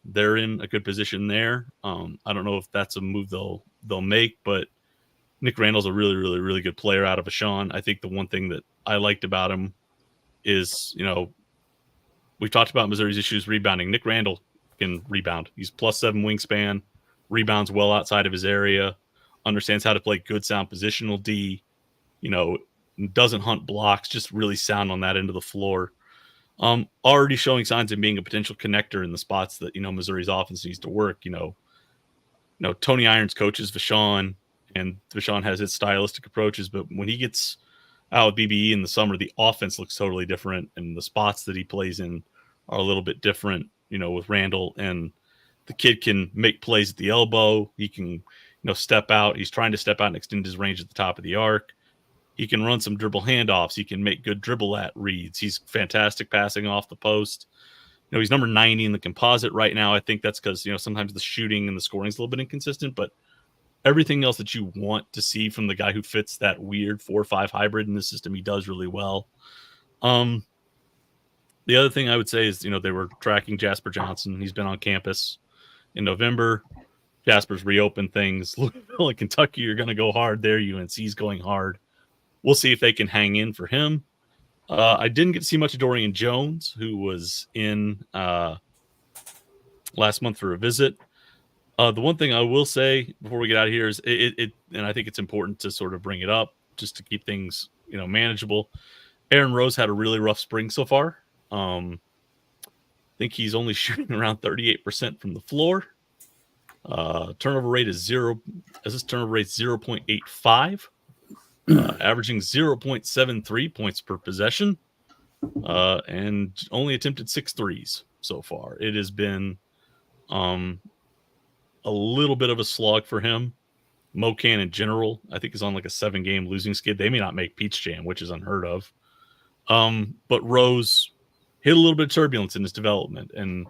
they're in a good position there. I don't know if that's a move they'll make, but Nick Randall's a really, really, really good player out of Vashon. I think the one thing that I liked about him is, we've talked about Missouri's issues rebounding. Nick Randall can rebound. He's +7 wingspan, rebounds well outside of his area, understands how to play good sound positional D, doesn't hunt blocks, just really sound on that end of the floor. Already showing signs of being a potential connector in the spots that, Missouri's offense needs to work. Tony Irons coaches Vashon, and Vashon has his stylistic approaches, but when he gets out with BBE in the summer, the offense looks totally different, and the spots that he plays in are a little bit different, with Randall. And the kid can make plays at the elbow. He can, step out. He's trying to step out and extend his range at the top of the arc. He can run some dribble handoffs. He can make good dribble at reads. He's fantastic passing off the post. He's number 90 in the composite right now. I think that's because, sometimes the shooting and the scoring is a little bit inconsistent, but everything else that you want to see from the guy who fits that weird 4-5 hybrid in the system, he does really well. The other thing I would say is, they were tracking Jasper Johnson. He's been on campus in November. Jasper's reopened things. Louisville and Kentucky are going to go hard there. UNC's going hard. We'll see if they can hang in for him. I didn't get to see much of Dorian Jones, who was in last month for a visit. The one thing I will say before we get out of here is and I think it's important to sort of bring it up just to keep things, manageable. Aaron Rose had a really rough spring so far. I think he's only shooting around 38% from the floor. Turnover rate is 0.85. Averaging 0.73 points per possession, and only attempted 6 threes so far. It has been a little bit of a slog for him. Mocan in general, I think, is on like a 7-game losing skid. They may not make Peach Jam, which is unheard of. But Rose hit a little bit of turbulence in his development, and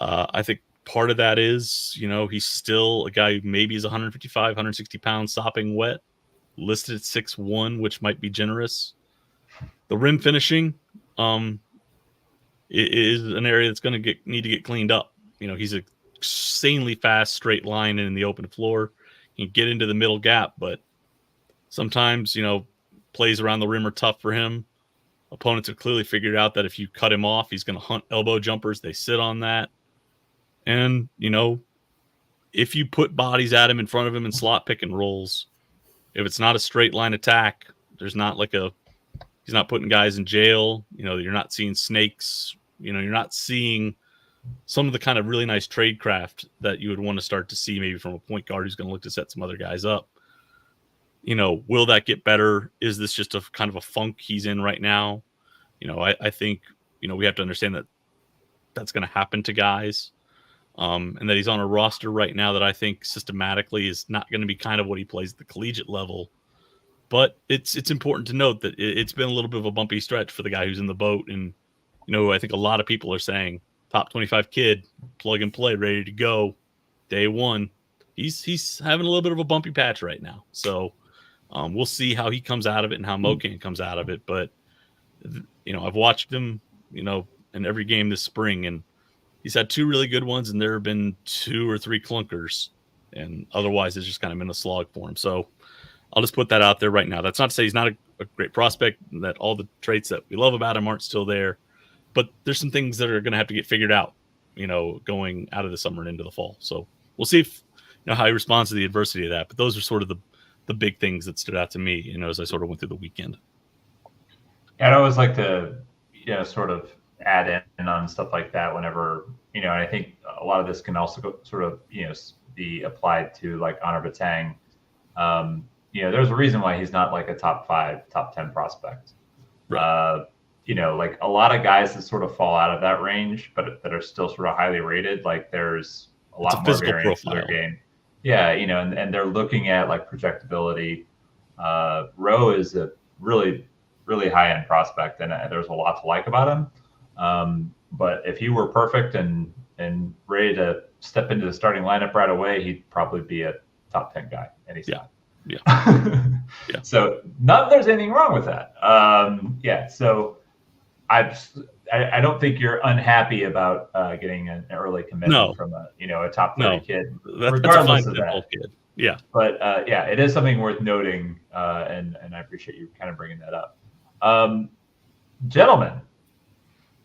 I think part of that is, he's still a guy who maybe is 155, 160 pounds, sopping wet. Listed at 6'1", which might be generous. The rim finishing is an area that's going to need to get cleaned up. He's an insanely fast straight line in the open floor. He can get into the middle gap, but sometimes, plays around the rim are tough for him. Opponents have clearly figured out that if you cut him off, he's going to hunt elbow jumpers. They sit on that. And, if you put bodies at him in front of him in slot pick and rolls, if it's not a straight line attack, there's not he's not putting guys in jail. You're not seeing snakes. You're not seeing some of the kind of really nice trade craft that you would want to start to see maybe from a point guard who's going to look to set some other guys up. Will that get better? Is this just a kind of a funk he's in right now? I think, we have to understand that that's going to happen to guys. And that he's on a roster right now that I think systematically is not going to be kind of what he plays at the collegiate level. But it's important to note that it's been a little bit of a bumpy stretch for the guy who's in the boat. And, I think a lot of people are saying top 25 kid, plug and play, ready to go day one. He's having a little bit of a bumpy patch right now. So we'll see how he comes out of it and how Mocan comes out of it. But, I've watched him, in every game this spring, and he's had 2 really good ones, and there have been 2 or 3 clunkers, and otherwise it's just kind of been a slog for him. So I'll just put that out there right now. That's not to say he's not a great prospect, and that all the traits that we love about him aren't still there, but there's some things that are going to have to get figured out, going out of the summer and into the fall. So we'll see if, how he responds to the adversity of that. But those are sort of the big things that stood out to me, as I sort of went through the weekend. I'd always like to, sort of add in on stuff like that whenever, and I think a lot of this can also sort of, be applied to like Honor Batang. There's a reason why he's not like a top 5, top 10 prospect. Right. Like a lot of guys that sort of fall out of that range, but that are still sort of highly rated. Like there's a lot more variance in their game. Yeah. And they're looking at like projectability. Rowe is a really, really high end prospect, and there's a lot to like about him. But if he were perfect and ready to step into the starting lineup right away, he'd probably be a top 10 guy. And he's not. Yeah. Yeah. So not that there's anything wrong with that. So I don't think you're unhappy about getting an early commitment from a top 30 kid, regardless of that. Kid. Yeah. But it is something worth noting, and I appreciate you kind of bringing that up. Gentlemen,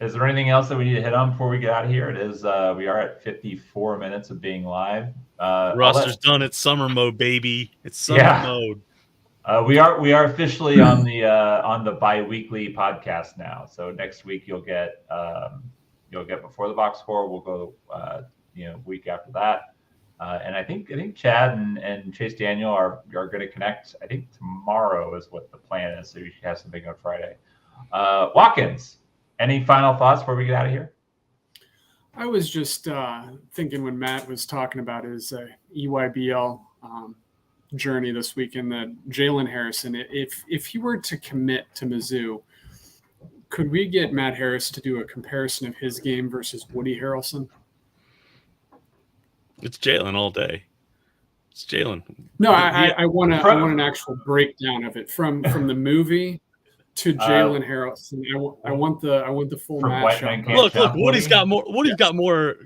is there anything else that we need to hit on before we get out of here? It is we are at 54 minutes of being live. Roster's done. It's summer mode, baby. It's summer mode. We are officially on the bi-weekly podcast now. So next week you'll get Before the Box Score. We'll go week after that. And I think Chad and Chase Daniel are going to connect. I think tomorrow is what the plan is. So you should have something on Friday. Watkins, any final thoughts before we get out of here? I was just thinking when Matt was talking about his EYBL, journey this weekend that Jalen Harrison, if he were to commit to Mizzou, could we get Matt Harris to do a comparison of his game versus Woody Harrelson? It's Jalen all day. It's Jalen. No, I want an actual breakdown of it from the movie to Jalen Harrison. I want the full matchup. Look, Woody's got more. Woody's got more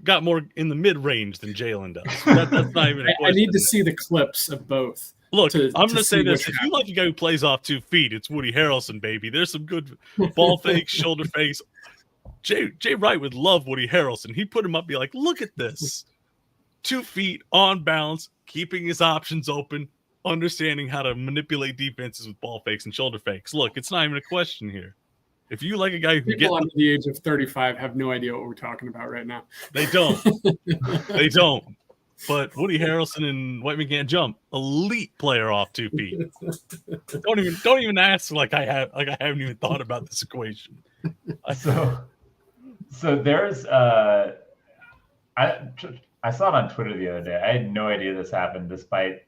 in the mid range than Jalen does. That's not even a question. I need to see the clips of both. Look, I'm going to say this: if you like a guy who plays off 2 feet, it's Woody Harrelson, baby. There's some good ball fakes, shoulder fakes. Jay Wright would love Woody Harrelson. He'd put him up, be like, "Look at this, 2 feet on balance, keeping his options open, understanding how to manipulate defenses with ball fakes and shoulder fakes." Look, it's not even a question here. If you like a guy who people under the age of 35 have no idea what we're talking about right now. They don't. They don't. But Woody Harrelson and Whiteman can't jump. Elite player off 2 feet. Don't even ask like I haven't even thought about this equation. So there's I saw it on Twitter the other day. I had no idea this happened, despite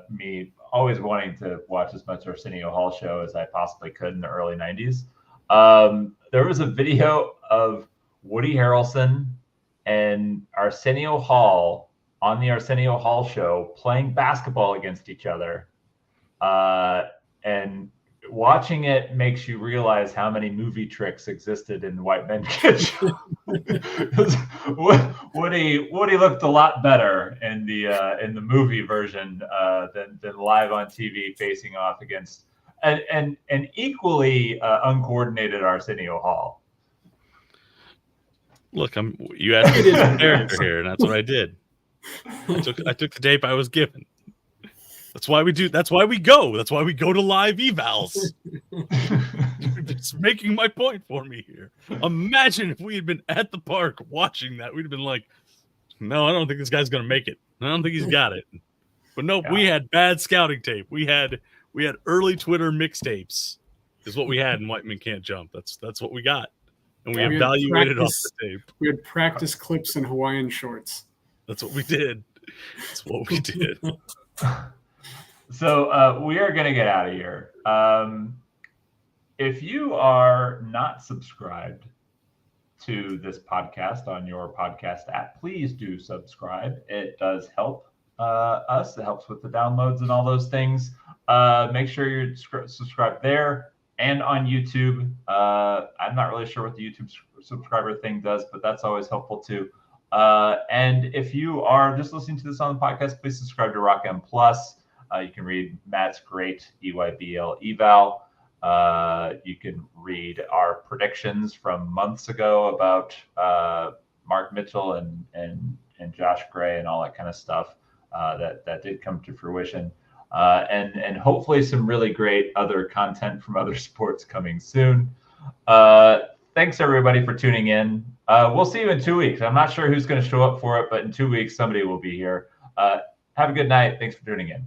me always wanting to watch as much Arsenio Hall show as I possibly could in the early 90s. There was a video of Woody Harrelson and Arsenio Hall on the Arsenio Hall show playing basketball against each other. And watching it makes you realize how many movie tricks existed in White Men Can't Jump. Woody looked a lot better in the movie version than live on TV facing off against an equally uncoordinated Arsenio Hall. Look, you asked me to character here, and that's what I did. I took the tape I was given. That's why we do. That's why we go. That's why we go to live evals. It's making my point for me here. Imagine if we had been at the park watching that. We'd have been like, "No, I don't think this guy's gonna make it. I don't think he's got it." But no, we had bad scouting tape. We had early Twitter mixtapes. Is what we had in White Men Can't Jump. That's what we got, and we evaluated off the tape. We had practice clips in Hawaiian shorts. That's what we did. That's what we did. So we are going to get out of here. If you are not subscribed to this podcast on your podcast app, please do subscribe. It does help us. It helps with the downloads and all those things. Make sure you're subscribed there and on YouTube. I'm not really sure what the YouTube subscriber thing does, but that's always helpful too. And if you are just listening to this on the podcast, please subscribe to Rock M Plus. You can read Matt's great EYBL eval. You can read our predictions from months ago about Mark Mitchell and Josh Gray and all that kind of stuff that did come to fruition. And hopefully some really great other content from other sports coming soon. Thanks everybody for tuning in. We'll see you in 2 weeks. I'm not sure who's going to show up for it, but in 2 weeks, somebody will be here. Have a good night. Thanks for tuning in.